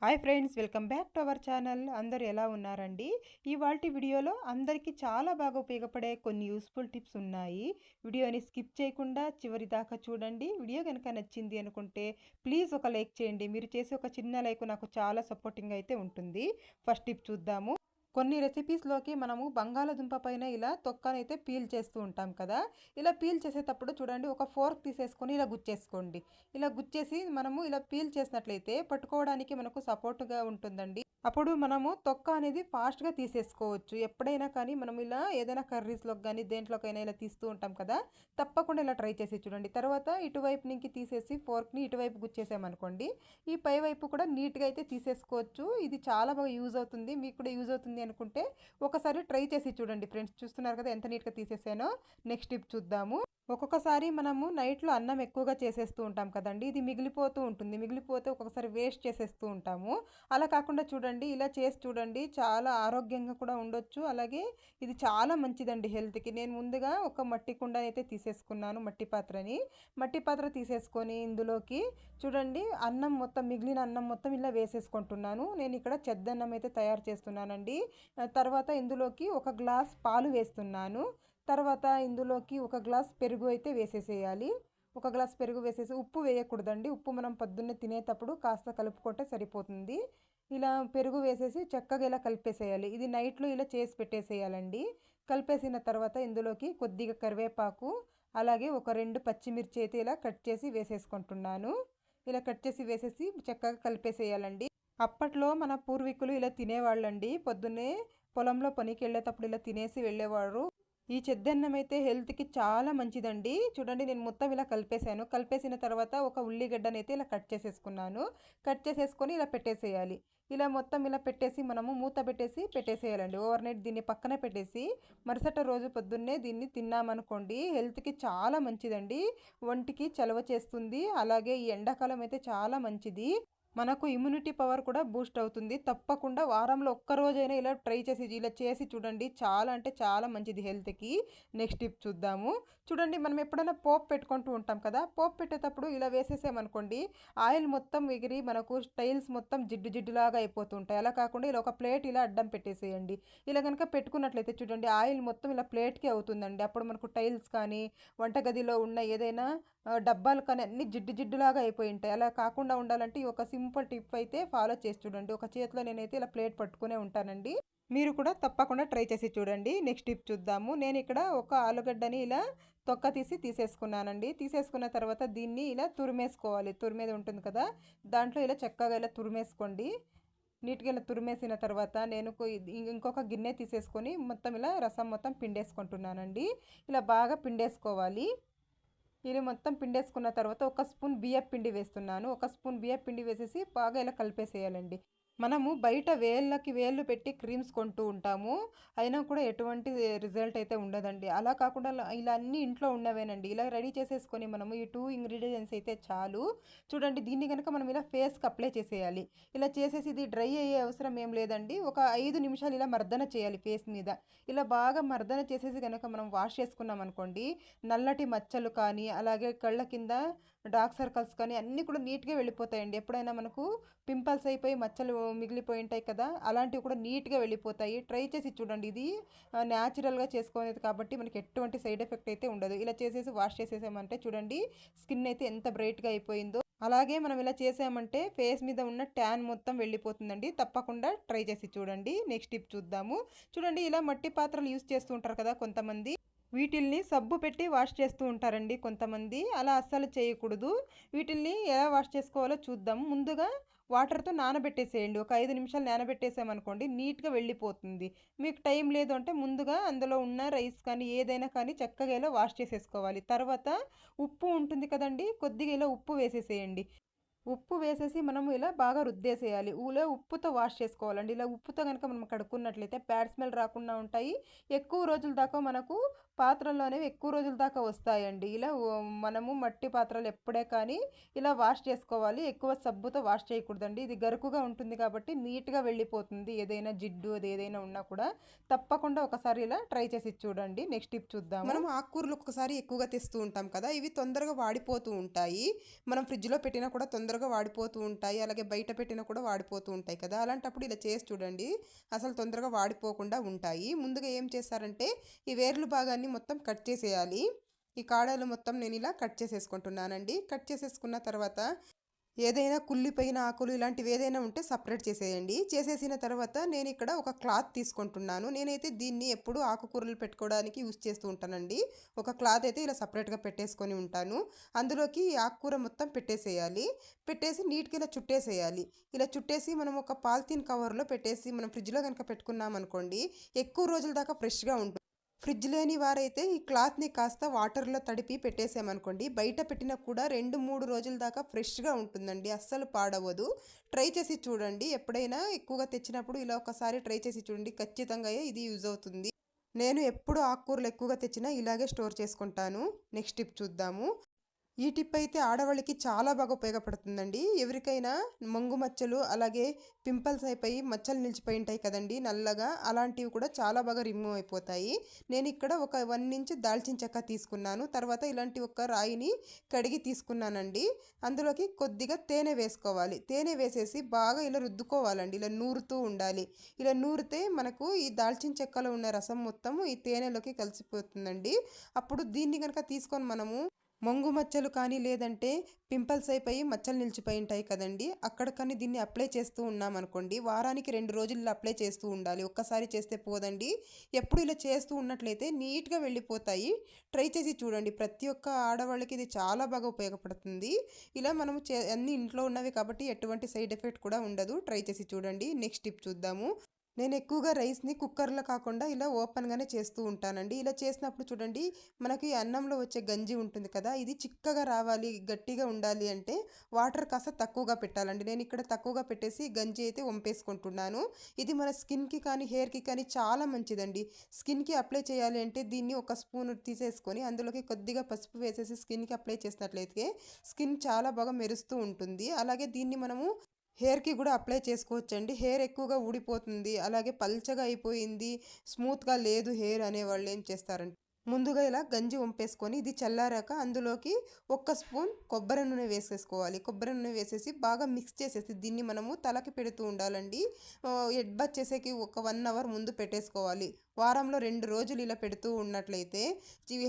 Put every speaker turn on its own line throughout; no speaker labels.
Hi friends, welcome back to our channel. అందరూ ఎలా ఉన్నారండి? ఇవాల్టి వీడియోలో అందరికీ చాలా బాగా ఉపయోగపడే కొన్ని యూస్ఫుల్ టిప్స్ ఉన్నాయి. వీడియోని స్కిప్ చేయకుండా చివరి దాకా చూడండి. వీడియో కనుక నచ్చింది అనుకుంటే ప్లీజ్ ఒక లైక్ చేయండి. మీరు చేసే ఒక చిన్న లైక్ నాకు చాలా సపోర్టింగ్ అయితే ఉంటుంది. ఫస్ట్ టిప్ చూద్దాము. కొన్ని రెసిపీస్లోకి మనము బంగాళదుంప పైన ఇలా తొక్కనైతే పీల్ చేస్తూ ఉంటాం కదా. ఇలా పీల్ చేసేటప్పుడు చూడండి, ఒక ఫోర్క్ తీసేసుకొని ఇలా గుచ్చేసుకోండి. ఇలా గుచ్చేసి మనము ఇలా పీల్ చేసినట్లయితే పట్టుకోవడానికి మనకు సపోర్ట్గా ఉంటుందండి. అప్పుడు మనము తొక్క అనేది ఫాస్ట్గా తీసేసుకోవచ్చు. ఎప్పుడైనా కానీ మనం ఇలా ఏదైనా కర్రీస్లోకి కానీ దేంట్లోకైనా ఇలా తీస్తూ ఉంటాం కదా. తప్పకుండా ఇలా ట్రై చేసి చూడండి. తర్వాత ఇటువైపు నుంచి తీసేసి ఫోర్క్ని ఇటువైపు గుచ్చేసామనుకోండి, ఈ పై వైపు కూడా నీట్గా అయితే తీసేసుకోవచ్చు. ఇది చాలా బాగా యూజ్ అవుతుంది. మీకు కూడా యూజ్ అవుతుంది అనుకుంటే ఒకసారి ట్రై చేసి చూడండి ఫ్రెండ్స్. చూస్తున్నారు కదా ఎంత నీట్గా తీసేసానో. నెక్స్ట్ టిప్ చూద్దాము. ఒక్కొక్కసారి మనము నైట్లో అన్నం ఎక్కువగా చేసేస్తూ ఉంటాం కదండి. ఇది మిగిలిపోతూ ఉంటుంది. మిగిలిపోతే ఒక్కొక్కసారి వేస్ట్ చేసేస్తూ ఉంటాము. అలా కాకుండా చూడండి, ఇలా చేసి చూడండి, చాలా ఆరోగ్యంగా కూడా ఉండొచ్చు. అలాగే ఇది చాలా మంచిదండి హెల్త్కి. నేను ముందుగా ఒక మట్టి కుండనైతే తీసేసుకున్నాను, మట్టి పాత్రని. మట్టి పాత్ర తీసేసుకొని ఇందులోకి చూడండి అన్నం మొత్తం, మిగిలిన అన్నం మొత్తం ఇలా వేసేసుకుంటున్నాను. నేను ఇక్కడ చెద్దన్నం అయితే తయారు చేస్తున్నానండి. తర్వాత ఇందులోకి ఒక గ్లాస్ పాలు వేస్తున్నాను. తర్వాత ఇందులోకి ఒక గ్లాస్ పెరుగు అయితే వేసేసేయాలి. ఒక గ్లాస్ పెరుగు వేసేసి, ఉప్పు వేయకూడదండి. ఉప్పు మనం పొద్దున్నే తినేటప్పుడు కాస్త కలుపుకుంటే సరిపోతుంది. ఇలా పెరుగు వేసేసి చక్కగా ఇలా కలిపేసేయాలి. ఇది నైట్లో ఇలా చేసి పెట్టేసేయాలండి. కలిపేసిన తర్వాత ఇందులోకి కొద్దిగా కరివేపాకు, అలాగే ఒక 2 పచ్చిమిర్చి అయితే ఇలా కట్ చేసి వేసేసుకుంటున్నాను. ఇలా కట్ చేసి వేసేసి చక్కగా కలిపేసేయాలండి. అప్పట్లో మన పూర్వీకులు ఇలా తినేవాళ్ళండి. పొద్దున్నే పొలంలో పనికి వెళ్ళేటప్పుడు ఇలా తినేసి వెళ్ళేవారు. ఈ చెద్దన్నం అయితే హెల్త్కి చాలా మంచిదండి. చూడండి, నేను మొత్తం ఇలా కలిపేసాను. కలిపేసిన తర్వాత ఒక ఉల్లిగడ్డనైతే ఇలా కట్ చేసేసుకున్నాను. కట్ చేసేసుకొని ఇలా పెట్టేసేయాలి. ఇలా మొత్తం ఇలా పెట్టేసి మనము మూత పెట్టేసేయాలండి. ఓవర్ నైట్ దీన్ని పక్కన పెట్టేసి మరుసటి రోజు పొద్దున్నే దీన్ని తిన్నామనుకోండి, హెల్త్కి చాలా మంచిదండి. ఒంటికి చలవ చేస్తుంది. అలాగే ఈ ఎండాకాలం అయితే చాలా మంచిది. మనకు ఇమ్యూనిటీ పవర్ కూడా బూస్ట్ అవుతుంది. తప్పకుండా వారంలో ఒక్కరోజైనా ఇలా ట్రై చేసి ఇలా చేసి చూడండి. చాలా అంటే చాలా మంచిది హెల్త్కి. నెక్స్ట్ టిప్ చూద్దాము. చూడండి, మనం ఎప్పుడైనా పోపు పెట్టుకుంటూ ఉంటాం కదా. పోపు పెట్టేటప్పుడు ఇలా వేసేసామనుకోండి, ఆయిల్ మొత్తం ఎగిరి మనకు స్టైల్స్ మొత్తం జిడ్డు జిడ్డులాగా అయిపోతుంటాయి. అలా కాకుండా ఇలా ఒక ప్లేట్ ఇలా అడ్డం పెట్టేసేయండి. ఇలా కనుక పెట్టుకున్నట్లయితే చూడండి, ఆయిల్ మొత్తం ఇలా ప్లేట్కి అవుతుందండి. అప్పుడు మనకు టైల్స్ కానీ వంటగదిలో ఉన్న ఏదైనా డబ్బాలు కానీ అన్ని జిడ్డు జిడ్డులాగా అయిపోయి ఉంటాయి. అలా కాకుండా ఉండాలంటే ఈ ఒక సింపుల్ టిప్ అయితే ఫాలో చేసి చూడండి. ఒక చేతిలో నేనైతే ఇలా ప్లేట్ పట్టుకునే ఉంటానండి. మీరు కూడా తప్పకుండా ట్రై చేసి చూడండి. నెక్స్ట్ టిప్ చూద్దాము. నేను ఇక్కడ ఒక ఆలుగడ్డని ఇలా తొక్క తీసేసుకున్నానండి. తీసేసుకున్న తర్వాత దీన్ని ఇలా తురిమేసుకోవాలి. తురిమేది ఉంటుంది కదా, దాంట్లో ఇలా చక్కగా ఇలా తురిమేసుకోండి. నీట్గా ఇలా తురిమేసిన తర్వాత నేను ఇంకొక గిన్నె తీసేసుకొని మొత్తం ఇలా రసం మొత్తం పిండేసుకుంటున్నానండి. ఇలా బాగా పిండేసుకోవాలి. ఇది మొత్తం పిండేసుకున్న తర్వాత ఒక స్పూన్ బియ్యం పిండి వేస్తున్నాను. ఒక స్పూన్ బియ్యం పిండి వేసేసి బాగా ఇలా కలిపేసేయాలండి. మనము బయట వేళ్ళకి వేళ్ళు పెట్టి క్రీమ్స్ కొంటూ ఉంటాము. అయినా కూడా ఎటువంటి రిజల్ట్ అయితే ఉండదండి. అలా కాకుండా ఇలా అన్నీ ఇంట్లో ఉన్నవేనండి. ఇలా రెడీ చేసేసుకొని మనము ఈ 2 ఇంగ్రీడియంట్స్ అయితే చాలు. చూడండి, దీన్ని కనుక మనం ఇలా ఫేస్కి అప్లై చేసేయాలి. ఇలా చేసేసి ఇది డ్రై అయ్యే అవసరం ఏం లేదండి. ఒక 5 నిమిషాలు ఇలా మర్దన చేయాలి ఫేస్ మీద. ఇలా బాగా మర్దన చేసేసి కనుక మనం వాష్ చేసుకున్నాం అనుకోండి, నల్లటి మచ్చలు కానీ అలాగే కళ్ళ కింద డార్క్ సర్కిల్స్ కానీ అన్నీ కూడా నీట్గా వెళ్ళిపోతాయండి. ఎప్పుడైనా మనకు పింపుల్స్ అయిపోయి మచ్చలు మిగిలిపోయి ఉంటాయి కదా, అలాంటివి కూడా నీట్గా వెళ్ళిపోతాయి. ట్రై చేసి చూడండి. ఇది న్యాచురల్గా చేసుకునేది కాబట్టి మనకి ఎటువంటి సైడ్ ఎఫెక్ట్ అయితే ఉండదు. ఇలా చేసేసి వాష్ చేసేసామంటే చూడండి, స్కిన్ అయితే ఎంత బ్రైట్గా అయిపోయిందో. అలాగే మనం ఇలా చేసామంటే ఫేస్ మీద ఉన్న ట్యాన్ మొత్తం వెళ్ళిపోతుందండి. తప్పకుండా ట్రై చేసి చూడండి. నెక్స్ట్ టిప్ చూద్దాము. చూడండి, ఇలా మట్టి పాత్రలు యూస్ చేస్తూ ఉంటారు కదా కొంతమంది. వీటిల్ని సబ్బు పెట్టి వాష్ చేస్తూ ఉంటారండి కొంతమంది. అలా అస్సలు చేయకూడదు. వీటిల్ని ఎలా వాష్ చేసుకోవాలో చూద్దాం. ముందుగా వాటర్తో నానబెట్టేసేయండి. ఒక 5 నిమిషాలు నానబెట్టేసామనుకోండి, నీట్గా వెళ్ళిపోతుంది. మీకు టైం లేదు అంటే ముందుగా అందులో ఉన్న రైస్ కానీ ఏదైనా కానీ చక్కగా ఇలా వాష్ చేసేసుకోవాలి. తర్వాత ఉప్పు ఉంటుంది కదండి, కొద్దిగా ఇలా ఉప్పు వేసేసేయండి. ఉప్పు వేసేసి మనము ఇలా బాగా రుద్దేసేయాలి. ఉప్పుతో వాష్ చేసుకోవాలండి. ఇలా ఉప్పుతో కనుక మనం కడుక్కున్నట్లయితే బ్యాడ్ స్మెల్ రాకుండా ఉంటాయి. ఎక్కువ రోజుల దాకా మనకు పాత్రలు అనేవి ఎక్కువ రోజుల దాకా వస్తాయండి. ఇలా మనము మట్టి పాత్రలు ఎప్పుడే కానీ ఇలా వాష్ చేసుకోవాలి. ఎక్కువ సబ్బుతో వాష్ చేయకూడదండి. ఇది గరుకుగా ఉంటుంది కాబట్టి నీట్గా వెళ్ళిపోతుంది. ఏదైనా జిడ్డు అది ఏదైనా ఉన్నా కూడా తప్పకుండా ఒకసారి ఇలా ట్రై చేసి చూడండి. నెక్స్ట్ టిప్ చూద్దాం. మనం ఆకుకూరలు ఒకసారి ఎక్కువగా తెస్తూ ఉంటాం కదా, ఇవి తొందరగా వాడిపోతూ ఉంటాయి. మనం ఫ్రిడ్జ్లో పెట్టినా కూడా తొందరగా తొందరగా వాడిపోతూ ఉంటాయి, అలాగే బయట పెట్టినా కూడా వాడిపోతూ ఉంటాయి కదా. అలాంటప్పుడు ఇలా చేసి చూడండి, అసలు తొందరగా వాడిపోకుండా ఉంటాయి. ముందుగా ఏం చేస్తారంటే ఈ వేర్లు భాగాన్ని మొత్తం కట్ చేసేయాలి. ఈ కాడలు మొత్తం నేను ఇలా కట్ చేసేసుకుంటున్నానండి. కట్ చేసేసుకున్న తర్వాత ఏదైనా కుళ్ళిపోయిన ఆకులు ఇలాంటివి ఏదైనా ఉంటే సపరేట్ చేసేయండి. చేసేసిన తర్వాత నేను ఇక్కడ ఒక క్లాత్ తీసుకుంటున్నాను. నేనైతే దీన్ని ఎప్పుడు ఆకుకూరలు పెట్టుకోవడానికి యూజ్ చేస్తూ ఉంటానండి. ఒక క్లాత్ అయితే ఇలా సపరేట్గా పెట్టేసుకొని ఉంటాను. అందులోకి ఈ ఆకుకూర మొత్తం పెట్టేసేయాలి. పెట్టేసి నీట్గా ఇలా చుట్టేసేయాలి. ఇలా చుట్టేసి మనం ఒక పాలిథిన్ కవర్లో పెట్టేసి మనం ఫ్రిడ్జ్లో కనుక పెట్టుకున్నాం అనుకోండి, ఎక్కువ రోజుల దాకా ఫ్రెష్గా ఉంటుంది. ఫ్రిడ్జ్ లేని వారైతే ఈ క్లాత్ని కాస్త వాటర్లో తడిపి పెట్టేసామనుకోండి, బయట పెట్టినా కూడా 2-3 రోజుల దాకా ఫ్రెష్గా ఉంటుందండి, అస్సలు పాడవదు. ట్రై చేసి చూడండి. ఎప్పుడైనా ఎక్కువగా తెచ్చినప్పుడు ఇలా ఒకసారి ట్రై చేసి చూడండి, ఖచ్చితంగా ఇది యూజ్ అవుతుంది. నేను ఎప్పుడు ఆకుకూరలు ఎక్కువగా తెచ్చినా ఇలాగే స్టోర్ చేసుకుంటాను. నెక్స్ట్ టిప్ చూద్దాము. ఈ టిప్ అయితే ఆడవాళ్ళకి చాలా బాగా ఉపయోగపడుతుందండి. ఎవరికైనా మంగు మచ్చలు, అలాగే పింపుల్స్ అయిపోయి మచ్చలు నిలిచిపోయి ఉంటాయి కదండి నల్లగా, అలాంటివి కూడా చాలా బాగా రిమూవ్ అయిపోతాయి. నేను ఇక్కడ ఒక 1 ఇంచ్ దాల్చిన చెక్క తీసుకున్నాను. తర్వాత ఇలాంటి ఒక రాయిని కడిగి తీసుకున్నానండి. అందులోకి కొద్దిగా తేనె వేసుకోవాలి. తేనె వేసేసి బాగా ఇలా రుద్దుకోవాలండి. ఇలా నూరుతూ ఉండాలి. ఇలా నూరితే మనకు ఈ దాల్చిన చెక్కలో ఉన్న రసం మొత్తం ఈ తేనెలోకి కలిసిపోతుందండి. అప్పుడు దీన్ని కనుక తీసుకొని మనము మొంగు మచ్చలు కానీ, లేదంటే పింపుల్స్ అయిపోయి మచ్చలు నిలిచిపోయి ఉంటాయి కదండి, అక్కడ కానీ దీన్ని అప్లై చేస్తూ ఉన్నామనుకోండి, వారానికి 2 రోజులు ఇలా అప్లై చేస్తూ ఉండాలి. ఒక్కసారి చేస్తే పోదండి. ఎప్పుడు ఇలా చేస్తూ ఉన్నట్లయితే నీట్గా వెళ్ళిపోతాయి. ట్రై చేసి చూడండి. ప్రతి ఒక్క ఆడవాళ్ళకి ఇది చాలా బాగా ఉపయోగపడుతుంది. ఇలా మనము అన్ని ఇంట్లో ఉన్నవి కాబట్టి ఎటువంటి సైడ్ ఎఫెక్ట్ కూడా ఉండదు. ట్రై చేసి చూడండి. నెక్స్ట్ టిప్ చూద్దాము. నేను ఎక్కువగా రైస్ని కుక్కర్లో కాకుండా ఇలా ఓపెన్గానే చేస్తూ ఉంటానండి. ఇలా చేసినప్పుడు చూడండి, మనకి అన్నంలో వచ్చే గంజి ఉంటుంది కదా, ఇది చిక్కగా రావాలి, గట్టిగా ఉండాలి అంటే వాటర్ కాస్త తక్కువగా పెట్టాలండి. నేను ఇక్కడ తక్కువగా పెట్టేసి గంజి అయితే వంపేసుకుంటున్నాను. ఇది మన స్కిన్కి కానీ, హెయిర్కి కానీ చాలా మంచిదండి. స్కిన్కి అప్లై చేయాలి అంటే దీన్ని ఒక స్పూన్ తీసేసుకొని అందులోకి కొద్దిగా పసుపు వేసేసి స్కిన్కి అప్లై చేసినట్లయితే స్కిన్ చాలా బాగా మెరుస్తూ ఉంటుంది. అలాగే దీన్ని మనము హెయిర్కి కూడా అప్లై చేసుకోవచ్చండి. హెయిర్ ఎక్కువగా ఊడిపోతుంది, అలాగే పల్చగా అయిపోయింది, స్మూత్గా లేదు హెయిర్ అనేవాళ్ళు ఏం చేస్తారంటే ముందుగా ఇలా గంజి వంపేసుకొని ఇది చల్లారాక అందులోకి 1 స్పూన్ కొబ్బరి నూనె వేసేసుకోవాలి. కొబ్బరి నూనె వేసేసి బాగా మిక్స్ చేసేసి దీన్ని మనము తలకి పెడుతూ ఉండాలండి. హెడ్ బాత్ చేసేకి ఒక 1 అవర్ ముందు పెట్టేసుకోవాలి. వారంలో 2 రోజులు ఇలా పెడుతూ ఉన్నట్లయితే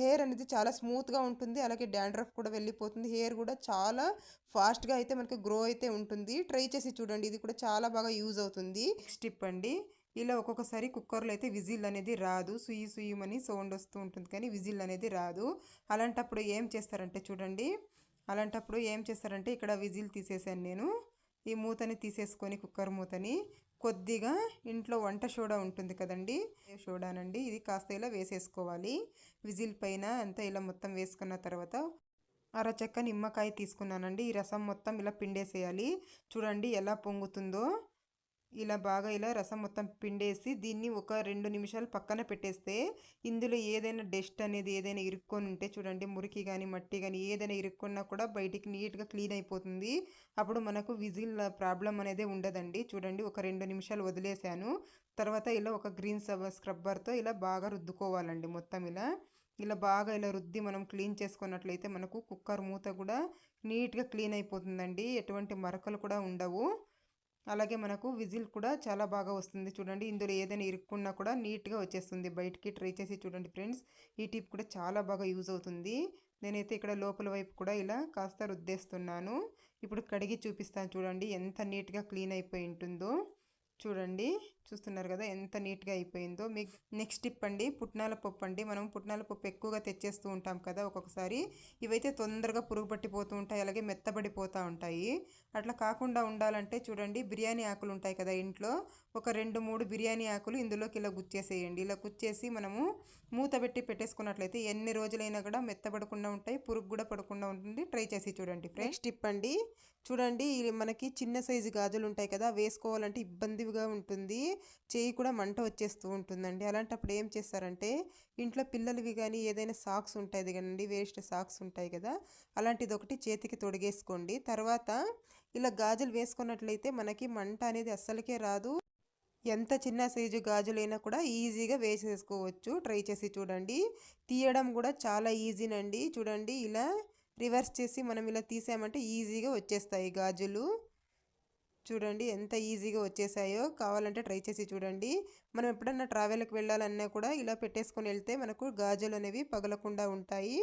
హెయిర్ అనేది చాలా స్మూత్గా ఉంటుంది. అలాగే డాండ్రఫ్ కూడా వెళ్ళిపోతుంది. హెయిర్ కూడా చాలా ఫాస్ట్గా అయితే మనకి గ్రో అయితే ఉంటుంది. ట్రై చేసి చూడండి. ఇది కూడా చాలా బాగా యూజ్ అవుతుంది. నెక్స్ట్ టిప్ అండి. ఇలా ఒక్కొక్కసారి కుక్కర్లో అయితే విజిల్ అనేది రాదు, సుయ్యి సుయ్యమని సౌండ్ వస్తూ ఉంటుంది కానీ విజిల్ అనేది రాదు. అలాంటప్పుడు ఏం చేస్తారంటే చూడండి, ఇక్కడ విజిల్ తీసేసాను నేను. ఈ మూతని తీసేసుకొని కుక్కర్ మూతని కొద్దిగా ఇంట్లో వంట సోడా ఉంటుంది కదండి, సోడానండి, ఇది కాస్త ఇలా వేసేసుకోవాలి. విజిల్ పైన అంతా ఇలా మొత్తం వేసుకున్న తర్వాత అరచెక్క నిమ్మకాయ తీసుకున్నానండి. ఈ రసం మొత్తం ఇలా పిండేసేయాలి. చూడండి ఎలా పొంగుతుందో. ఇలా బాగా ఇలా రసం మొత్తం పిండేసి దీన్ని ఒక 2 నిమిషాలు పక్కన పెట్టేస్తే ఇందులో ఏదైనా డస్ట్ అనేది ఏదైనా ఇరుక్కొని ఉంటే చూడండి, మురికి కానీ మట్టి కానీ ఏదైనా ఇరుక్కున్నా కూడా బయటికి నీట్గా క్లీన్ అయిపోతుంది. అప్పుడు మనకు విజిల్ ప్రాబ్లం అనేది ఉండదండి. చూడండి, ఒక 2 నిమిషాలు వదిలేసాను. తర్వాత ఇలా ఒక గ్రీన్ స్క్రబ్బర్తో ఇలా బాగా రుద్దుకోవాలండి. మొత్తం ఇలా బాగా ఇలా రుద్ది మనం క్లీన్ చేసుకున్నట్లయితే మనకు కుక్కర్ మూత కూడా నీట్గా క్లీన్ అయిపోతుందండి. ఎటువంటి మరకలు కూడా ఉండవు. అలాగే మనకు విజిల్ కూడా చాలా బాగా వస్తుంది. చూడండి, ఇందులో ఏదైనా ఇరుక్కున్నా కూడా నీట్గా వచ్చేస్తుంది బయటికి. ట్రై చేసి చూడండి ఫ్రెండ్స్. ఈ టిప్ కూడా చాలా బాగా యూజ్ అవుతుంది. నేనైతే ఇక్కడ లోపల వైపు కూడా ఇలా కాస్త రుద్దేస్తున్నాను. ఇప్పుడు కడిగి చూపిస్తాను చూడండి ఎంత నీట్గా క్లీన్ అయిపోయి ఉంటుందో. చూడండి, చూస్తున్నారు కదా ఎంత నీట్గా అయిపోయిందో. మీకు నెక్స్ట్ టిప్ అండి, పుట్నాల పప్పు అండి. మనం పుట్నాల పప్పు ఎక్కువగా తెచ్చేస్తూ ఉంటాం కదా ఒక్కొక్కసారి. ఇవైతే తొందరగా పురుగు పట్టిపోతూ ఉంటాయి, అలాగే మెత్తబడిపోతూ ఉంటాయి. అట్లా కాకుండా ఉండాలంటే చూడండి, బిర్యానీ ఆకులు ఉంటాయి కదా ఇంట్లో, ఒక 2-3 బిర్యానీ ఆకులు ఇందులోకి ఇలా గుచ్చేసేయండి. ఇలా గుచ్చేసి మనము మూత పెట్టి పెట్టేసుకున్నట్లయితే ఎన్ని రోజులైనా కూడా మెత్తబడకుండా ఉంటాయి, పురుగు కూడా పడకుండా ఉంటుంది. ట్రై చేసి చూడండి. నెక్స్ట్ టిప్ అండి, చూడండి, మనకి చిన్న సైజు గాజులు ఉంటాయి కదా, వేసుకోవాలంటే ఇబ్బందిగా ఉంటుంది, చేయి కూడా మంట వచ్చేస్తూ ఉంటుందండి. అలాంటప్పుడు ఏం చేస్తారంటే ఇంట్లో పిల్లలవి కానీ ఏదైనా సాక్స్ ఉంటుంది కదండి, వేస్ట్ సాక్స్ ఉంటాయి కదా, అలాంటిది ఒకటి చేతికి తొడిగేసుకోండి. తర్వాత ఇలా గాజులు వేసుకున్నట్లయితే మనకి మంట అనేది అస్సలకే రాదు. ఎంత చిన్న సైజు గాజులైనా కూడా ఈజీగా వేసేసుకోవచ్చు. ట్రై చేసి చూడండి. తీయడం కూడా చాలా ఈజీనండి. చూడండి, ఇలా రివర్స్ చేసి మనం ఇలా తీసామంటే ఈజీగా వచ్చేస్తాయి గాజులు. చూడండి ఎంత ఈజీగా వచ్చేసాయో. కావాలంటే ట్రై చేసి చూడండి. మనం ఎప్పుడన్నా ట్రావెల్కి వెళ్ళాలన్నా కూడా ఇలా పెట్టేసుకొని వెళ్తే మనకు గాజులు అనేవి పగలకుండా ఉంటాయి.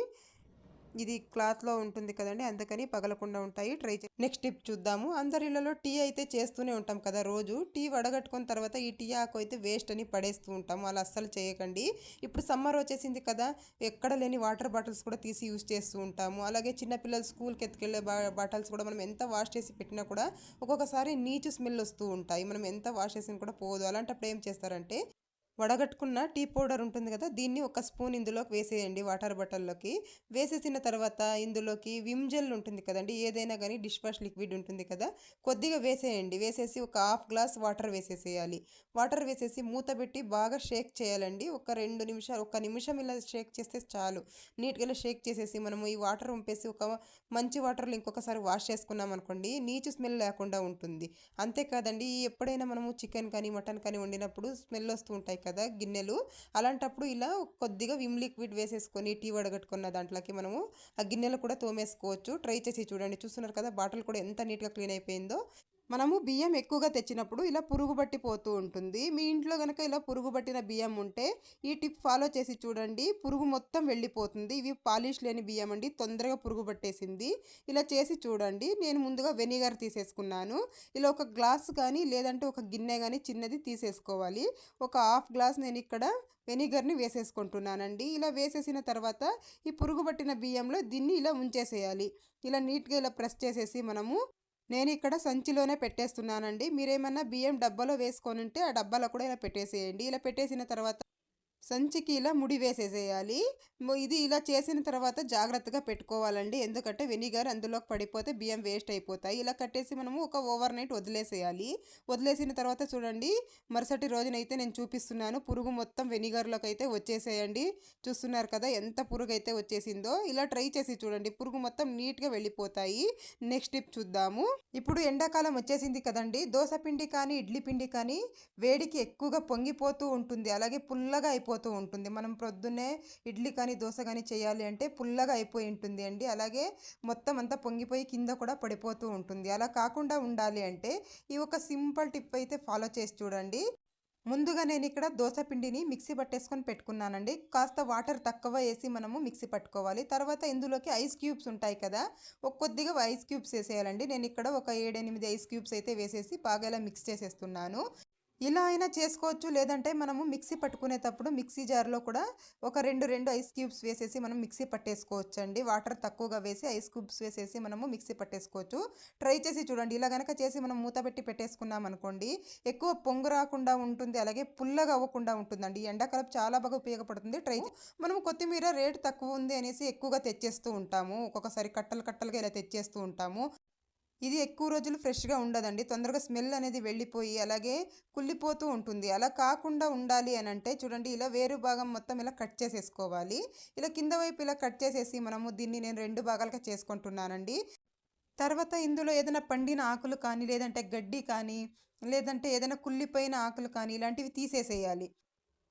ఇది క్లాత్లో ఉంటుంది కదండి, అందుకని పగలకుండా ఉంటాయి. ట్రై చే నెక్స్ట్ టిప్ చూద్దాము. అందరి ఇళ్లలో టీ అయితే చేస్తూనే ఉంటాం కదా రోజు. టీ వడగట్టుకున్న తర్వాత ఈ టీ ఆకు అయితే వేస్ట్ అని పడేస్తూ ఉంటాము. అలా అస్సలు చేయకండి. ఇప్పుడు సమ్మర్ వచ్చేసింది కదా, ఎక్కడ లేని వాటర్ బాటిల్స్ కూడా తీసి యూజ్ చేస్తూ ఉంటాము. అలాగే చిన్నపిల్లలు స్కూల్కి ఎత్తుకెళ్ళే బాటిల్స్ కూడా మనం ఎంత వాష్ చేసి పెట్టినా కూడా ఒక్కొక్కసారి నీచు స్మెల్ వస్తూ ఉంటాయి. మనం ఎంత వాష్ చేసినా కూడా పోదు. అలాంటప్పుడు ఏం చేస్తారంటే వడగట్టుకున్న టీ పౌడర్ ఉంటుంది కదా, దీన్ని ఒక స్పూన్ ఇందులోకి వేసేయండి వాటర్ బాటిల్లోకి. వేసేసిన తర్వాత ఇందులోకి విమ్ జెల్ ఉంటుంది కదండి, ఏదైనా కానీ డిష్ వాష్ లిక్విడ్ ఉంటుంది కదా, కొద్దిగా వేసేయండి. వేసేసి ఒక హాఫ్ గ్లాస్ వాటర్ వేసేసేయాలి. వాటర్ వేసేసి మూత పెట్టి బాగా షేక్ చేయాలండి. ఒక 2 నిమిషాలు, 1 నిమిషం ఇలా షేక్ చేస్తే చాలు. నీట్గా ఇలా షేక్ చేసేసి మనము ఈ వాటర్ వంపేసి ఒక మంచి వాటర్లో ఇంకొకసారి వాష్ చేసుకున్నాం అనుకోండి, నీచు స్మెల్ లేకుండా ఉంటుంది. అంతేకాదండి, ఎప్పుడైనా మనము చికెన్ కానీ మటన్ కానీ వండినప్పుడు స్మెల్ వస్తూ ఉంటాయి కదా గిన్నెలు, అలాంటప్పుడు ఇలా కొద్దిగా విమ్ లిక్విడ్ వేసేసుకొని టీ వడగట్టుకున్న దాంట్లోకి మనము ఆ గిన్నెలు కూడా తోమేసుకోవచ్చు. ట్రై చేసి చూడండి. చూస్తున్నారు కదా బాటిల్ కూడా ఎంత నీట్గా క్లీన్ అయిపోయిందో. మనము బియ్యం ఎక్కువగా తెచ్చినప్పుడు ఇలా పురుగు బట్టి పోతూ ఉంటుంది. మీ ఇంట్లో కనుక ఇలా పురుగు పట్టిన బియ్యం ఉంటే ఈ టిప్ ఫాలో చేసి చూడండి, పురుగు మొత్తం వెళ్ళిపోతుంది. ఇవి పాలిష్ లేని బియ్యం అండి, తొందరగా పురుగు పట్టేసింది. ఇలా చేసి చూడండి. నేను ముందుగా వెనిగర్ తీసేసుకున్నాను. ఇలా ఒక గ్లాస్ కానీ లేదంటే ఒక గిన్నె కానీ చిన్నది తీసేసుకోవాలి. ఒక హాఫ్ గ్లాస్ నేను ఇక్కడ వెనిగర్ని వేసేసుకుంటున్నానండి. ఇలా వేసేసిన తర్వాత ఈ పురుగు పట్టిన బియ్యంలో దీన్ని ఇలా ఉంచేసేయాలి. ఇలా నీట్గా ఇలా ప్రెస్ చేసేసి మనము, నేను ఇక్కడ సంచిలోనే పెట్టేస్తున్నానండి. మీరేమన్నా బియ్యం డబ్బాలో వేసుకొని ఉంటే ఆ డబ్బాలో కూడా ఇలా పెట్టేసేయండి. ఇలా పెట్టేసిన తర్వాత సంచికి ఇలా ముడి వేసేసేయాలి. ఇది ఇలా చేసిన తర్వాత జాగ్రత్తగా పెట్టుకోవాలండి, ఎందుకంటే వెనిగర్ అందులోకి పడిపోతే బియ్యం వేస్ట్ అయిపోతాయి. ఇలా కట్టేసి మనము ఒక ఓవర్ నైట్ వదిలేసేయాలి. వదిలేసిన తర్వాత చూడండి, మరుసటి రోజునైతే నేను చూపిస్తున్నాను, పురుగు మొత్తం వెనిగర్లోకి అయితే వచ్చేసేయండి. చూస్తున్నారు కదా ఎంత పురుగు అయితే వచ్చేసిందో. ఇలా ట్రై చేసి చూడండి, పురుగు మొత్తం నీట్గా వెళ్ళిపోతాయి. నెక్స్ట్ టిప్ చూద్దాము. ఇప్పుడు ఎండాకాలం వచ్చేసింది కదండి, దోశ పిండి కానీ ఇడ్లీ పిండి కానీ వేడికి ఎక్కువగా పొంగిపోతూ ఉంటుంది, అలాగే పుల్లగా అయిపోతుంది. మనం ప్రొద్దున్నే ఇడ్లీ కానీ దోశ కానీ చేయాలి అంటే పుల్లగా అయిపోయి ఉంటుంది అండి. అలాగే మొత్తం అంతా పొంగిపోయి కింద కూడా పడిపోతూ ఉంటుంది. అలా కాకుండా ఉండాలి అంటే ఈ ఒక సింపుల్ టిప్ అయితే ఫాలో చేసి చూడండి. ముందుగా నేను ఇక్కడ దోశ పిండిని మిక్సీ పట్టేసుకొని పెట్టుకున్నానండి. కాస్త వాటర్ తక్కువ వేసి మనము మిక్సీ పట్టుకోవాలి. తర్వాత ఇందులోకి ఐస్ క్యూబ్స్ ఉంటాయి కదా, కొద్దిగా ఐస్ క్యూబ్స్ వేసేయాలండి. నేను ఇక్కడ ఒక 7-8 ఐస్ క్యూబ్స్ అయితే వేసేసి బాగా ఇలా మిక్స్ చేసేస్తున్నాను. ఇలా అయినా చేసుకోవచ్చు, లేదంటే మనము మిక్సీ పట్టుకునేటప్పుడు మిక్సీ జార్లో కూడా ఒక రెండు ఐస్ క్యూబ్స్ వేసేసి మనం మిక్సీ పట్టేసుకోవచ్చు అండి. వాటర్ తక్కువగా వేసి ఐస్ క్యూబ్స్ వేసేసి మనము మిక్సీ పట్టేసుకోవచ్చు. ట్రై చేసి చూడండి. ఇలా కనుక చేసి మనం మూత పెట్టి పెట్టేసుకున్నాం అనుకోండి, ఎక్కువ పొంగు రాకుండా ఉంటుంది, అలాగే పుల్లగా అవ్వకుండా ఉంటుందండి. ఎండాకాలం చాలా బాగా ఉపయోగపడుతుంది. మనము కొత్తిమీర రేటు తక్కువ ఉంది అనేసి ఎక్కువగా తెచ్చేస్తూ ఉంటాము. ఒక్కొక్కసారి కట్టలు కట్టలుగా ఇలా తెచ్చేస్తూ ఉంటాము. ఇది ఎక్కువ రోజులు ఫ్రెష్గా ఉండదండి, తొందరగా స్మెల్ అనేది వెళ్ళిపోయి అలాగే కుళ్ళిపోతూ ఉంటుంది. అలా కాకుండా ఉండాలి అని అంటే చూడండి, ఇలా వేరు భాగం మొత్తం ఇలా కట్ చేసేసుకోవాలి. ఇలా కింద వైపు ఇలా కట్ చేసేసి మనము దీన్ని నేను 2 భాగాలుగా చేసుకుంటున్నానండి. తర్వాత ఇందులో ఏదైనా పండిన ఆకులు కానీ, లేదంటే గడ్డి కానీ, లేదంటే ఏదైనా కుళ్ళిపోయిన ఆకులు కానీ ఇలాంటివి తీసేసేయాలి.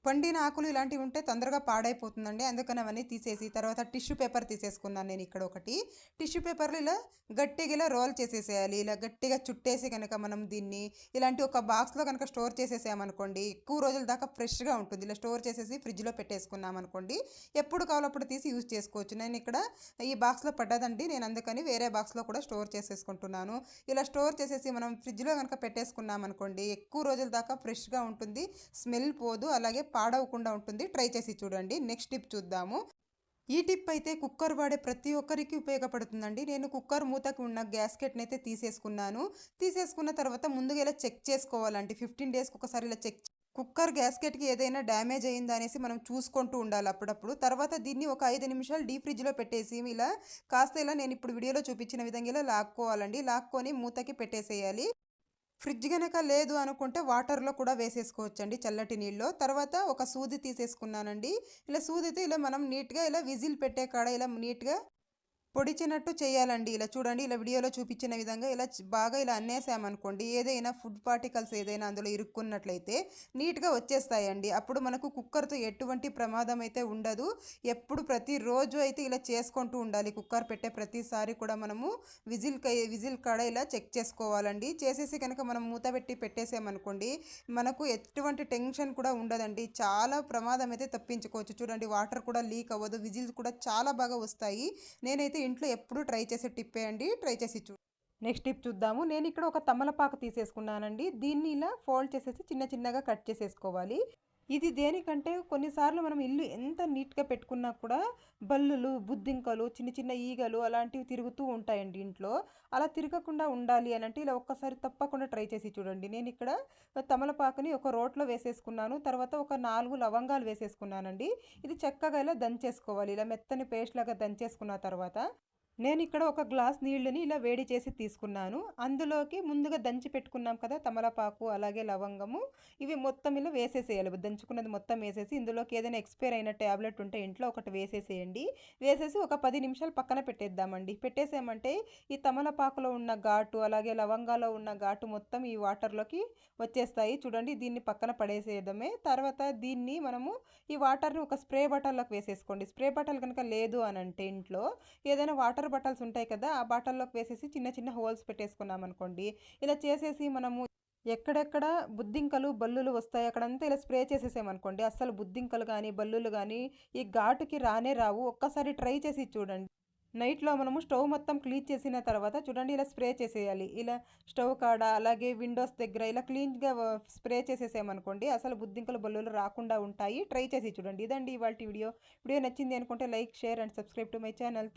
పండిన ఆకులు ఇలాంటివి ఉంటే తొందరగా పాడైపోతుందండి, అందుకని అవన్నీ తీసేసి తర్వాత టిష్యూ పేపర్ తీసేసుకున్నాను నేను ఇక్కడ ఒకటి. టిష్యూ పేపర్లు ఇలా గట్టిగా ఇలా రోల్ చేసేసేయాలి. ఇలా గట్టిగా చుట్టేసి కనుక మనం దీన్ని ఇలాంటి ఒక బాక్స్లో కనుక స్టోర్ చేసేసామనుకోండి, ఎక్కువ రోజుల దాకా ఫ్రెష్గా ఉంటుంది. ఇలా స్టోర్ చేసేసి ఫ్రిడ్జ్లో పెట్టేసుకున్నాం అనుకోండి, ఎప్పుడు కావాలప్పుడు తీసి యూజ్ చేసుకోవచ్చు. నేను ఇక్కడ ఈ బాక్స్లో పడ్డదండి, నేను అందుకని వేరే బాక్స్లో కూడా స్టోర్ చేసేసుకుంటున్నాను. ఇలా స్టోర్ చేసేసి మనం ఫ్రిడ్జ్లో కనుక పెట్టేసుకున్నాం అనుకోండి, ఎక్కువ రోజుల దాకా ఫ్రెష్గా ఉంటుంది, స్మెల్ పోదు, అలాగే పాడవకుండా ఉంటుంది. ట్రై చేసి చూడండి. నెక్స్ట్ టిప్ చూద్దాము. ఈ టిప్ అయితే కుక్కర్ వాడే ప్రతి ఒక్కరికి ఉపయోగపడుతుందండి. నేను కుక్కర్ మూతకు ఉన్న గ్యాస్కెట్ని అయితే తీసేసుకున్నాను. తీసేసుకున్న తర్వాత ముందుగా ఇలా చెక్ చేసుకోవాలండి. 15 డేస్కి ఒకసారి ఇలా కుక్కర్ గ్యాస్కెట్కి ఏదైనా డ్యామేజ్ అయిందా అనేసి మనం చూసుకుంటూ ఉండాలి అప్పుడప్పుడు. తర్వాత దీన్ని ఒక 5 నిమిషాలు డీప్ ఫ్రిడ్జ్లో పెట్టేసి ఇలా కాస్త ఇలా నేను ఇప్పుడు వీడియోలో చూపించిన విధంగా ఇలా లాక్కోవాలండి. లాక్కొని మూతకి పెట్టేసేయాలి. ఫ్రిడ్జ్ కనుక లేదు అనుకుంటే వాటర్లో కూడా వేసేసుకోవచ్చండి, చల్లటి నీళ్ళలో. తర్వాత ఒక సూది తీసేసుకున్నానండి. ఇలా సూదితో ఇలా మనం నీట్గా ఇలా విజిల్ పెట్టే కాడ ఇలా నీట్గా పొడిచినట్టు చేయాలండి. ఇలా చూడండి, ఇలా వీడియోలో చూపించిన విధంగా ఇలా బాగా ఇలా అన్నేసామనుకోండి, ఏదైనా ఫుడ్ పార్టికల్స్ ఏదైనా అందులో ఇరుక్కున్నట్లయితే నీట్‌గా వచ్చేస్తాయండి. అప్పుడు మనకు కుక్కర్‌తో ఎటువంటి ప్రమాదం అయితే ఉండదు. ఎప్పుడు ప్రతిరోజు అయితే ఇలా చేసుకుంటూ ఉండాలి. కుక్కర్ పెట్టే ప్రతిసారి కూడా మనము విజిల్ కాడ ఇలా చెక్ చేసుకోవాలండి. చేసేసి కనుక మనం మూత పెట్టి పెట్టేసామనుకోండి, మనకు ఎటువంటి టెన్షన్ కూడా ఉండదండి. చాలా ప్రమాదం అయితే తప్పించుకోవచ్చు. చూడండి, వాటర్ కూడా లీక్ అవ్వదు. విజిల్స్ కూడా చాలా బాగా వస్తాయి. నేనైతే ఇంట్లో ఎప్పుడూ ట్రై చేసే టిప్పే అండి. ట్రై చేసి నెక్స్ట్ టిప్ చూద్దాము. నేను ఇక్కడ ఒక తమలపాకు తీసేసుకున్నానండి. దీన్ని ఇలా ఫోల్డ్ చేసేసి చిన్న చిన్నగా కట్ చేసేసుకోవాలి. ఇది దేనికంటే కొన్నిసార్లు మనం ఇల్లు ఎంత నీట్‌గా పెట్టుకున్నా కూడా బల్లులు, బుద్దింకలు, చిన్న చిన్న ఈగలు అలాంటివి తిరుగుతూ ఉంటాయండి ఇంట్లో. అలా తిరగకుండా ఉండాలి అనంటే ఇలా ఒక్కసారి తప్పకుండా ట్రై చేసి చూడండి. నేనిక్కడ తమలపాకుని ఒక రోట్లో వేసేసుకున్నాను. తర్వాత ఒక 4 లవంగాలు వేసేసుకున్నానండి. ఇది చక్కగా ఇలా దంచేసుకోవాలి. ఇలా మెత్తని పేస్ట్ లాగా దంచేసుకున్న తర్వాత నేనిక్కడ ఒక గ్లాస్ నీళ్ళని ఇలా వేడి చేసి తీసుకున్నాను. అందులోకి ముందుగా దంచి పెట్టుకున్నాం కదా తమలపాకు, అలాగే లవంగము, ఇవి మొత్తం ఇలా వేసేసేయాలి. దంచుకున్నది మొత్తం వేసేసి ఇందులోకి ఏదైనా ఎక్స్‌పైర్ అయిన టాబ్లెట్ ఉంటే ఇంట్లో ఒకటి వేసేసేయండి. వేసేసి ఒక 10 నిమిషాలు పక్కన పెట్టేద్దామండి. పెట్టేసామంటే ఈ తమలపాకులో ఉన్న ఘాటు, అలాగే లవంగాలో ఉన్న ఘాటు మొత్తం ఈ వాటర్‌లోకి వచ్చేస్తాయి. చూడండి, దీన్ని పక్కన పడేసేయడమే. తర్వాత దీన్ని మనము ఈ వాటర్‌ని ఒక స్ప్రే బాటిల్‌లోకి వేసేసుకోండి. స్ప్రే బాటిల్ గనుక లేదు అనంటే ఇంట్లో ఏదైనా వాటర్ బాటిల్స్ ఉంటాయి కదా, ఆ బాటిల్లోకి వేసేసి చిన్న చిన్న హోల్స్ పెట్టేసుకున్నాం అనుకోండి, ఇలా చేసేసి మనము ఎక్కడెక్కడ బుద్దింకలు, బల్లులు వస్తాయి అక్కడంతా ఇలా స్ప్రే చేసేసామనుకోండి, అస్సలు బుద్దింకలు కానీ, బల్లులు కానీ ఈ ఘాటుకి రానే రావు. ఒక్కసారి ట్రై చేసి చూడండి. నైట్లో మనము స్టవ్ మొత్తం క్లీన్ చేసిన తర్వాత చూడండి, ఇలా స్ప్రే చేసేయాలి. ఇలా స్టవ్ కాడ, అలాగే విండోస్ దగ్గర ఇలా క్లీన్‌గా స్ప్రే చేసేసామనుకోండి, అసలు బుద్దింకలు, బల్లులు రాకుండా ఉంటాయి. ట్రై చేసి చూడండి. ఇదండి ఇవాల్టి వీడియో. వీడియో నచ్చింది అనుకుంటే like, share and subscribe to my channel.